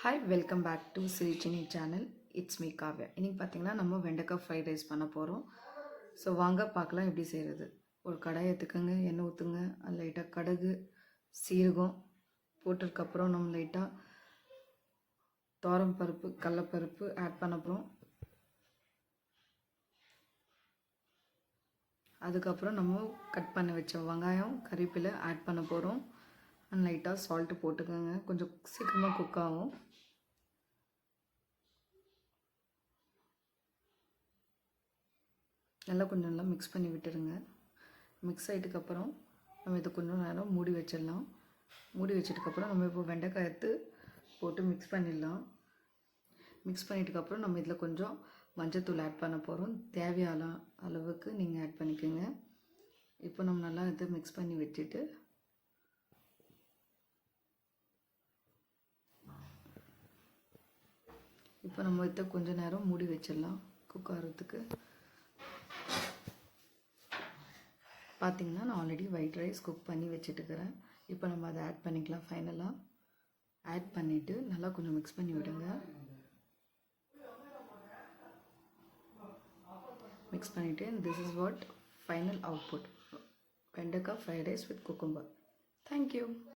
Hi welcome back to சிரிச்சினி channel. It's me Kavya. இன்றைக்கி பார்த்திங்கன்னா நம்ம வெண்டைக்காய் ஃப்ரைட் ரைஸ் பண்ண போகிறோம். ஸோ வாங்க பார்க்கலாம் எப்படி செய்கிறது. ஒரு கடாயை எடுத்துக்கோங்க, எண்ணெய் ஊற்றுங்க, அது லைட்டாக கடுகு சீரகம் போட்டதுக்கப்புறம் நம்ம லைட்டாக பருப்பு கடலப்பருப்பு ஆட் பண்ண போகிறோம். அதுக்கப்புறம் நம்ம கட் பண்ணி வச்ச வெங்காயம் கறிவேப்பிலை ஆட் பண்ண போகிறோம். அண்ட் லைட்டாக சால்ட்டு போட்டுக்கோங்க, கொஞ்சம் சீக்கிரமாக குக் ஆகும். கொஞ்சம் நல்லா மிக்ஸ் பண்ணி விட்டுருங்க. மிக்ஸ் ஆகிட்டுக்கப்புறம் நம்ம இதை கொஞ்சம் நேரம் மூடி வச்சிடலாம். மூடி வச்சதுக்கப்புறம் நம்ம இப்போ வெண்டைக்காய் எடுத்து போட்டு மிக்ஸ் பண்ணிடலாம். மிக்ஸ் பண்ணிட்டுக்கப்புறம் நம்ம இதில் கொஞ்சம் மஞ்சத்தூள் ஆட் பண்ண போகிறோம். தேவையான அளவுக்கு நீங்கள் ஆட் பண்ணிக்கோங்க. இப்போ நம்ம நல்லா இதை மிக்ஸ் பண்ணி வச்சுட்டு இப்போ நம்ம இதை கொஞ்சம் நேரம் மூடி வச்சிடலாம் குக் ஆகிறதுக்கு. பார்த்திங்கன்னா நான் ஆல்ரெடி ஒயிட் ரைஸ் குக் பண்ணி வச்சுட்டுக்கிறேன். இப்போ நம்ம அதை ஆட் பண்ணிக்கலாம். ஃபைனலாக ஆட் பண்ணிவிட்டு நல்லா கொஞ்சம் மிக்ஸ் பண்ணி விடுங்க. மிக்ஸ் பண்ணிவிட்டு this is what final output, வெண்டைக்காய் fried rice with cucumber. Thank you.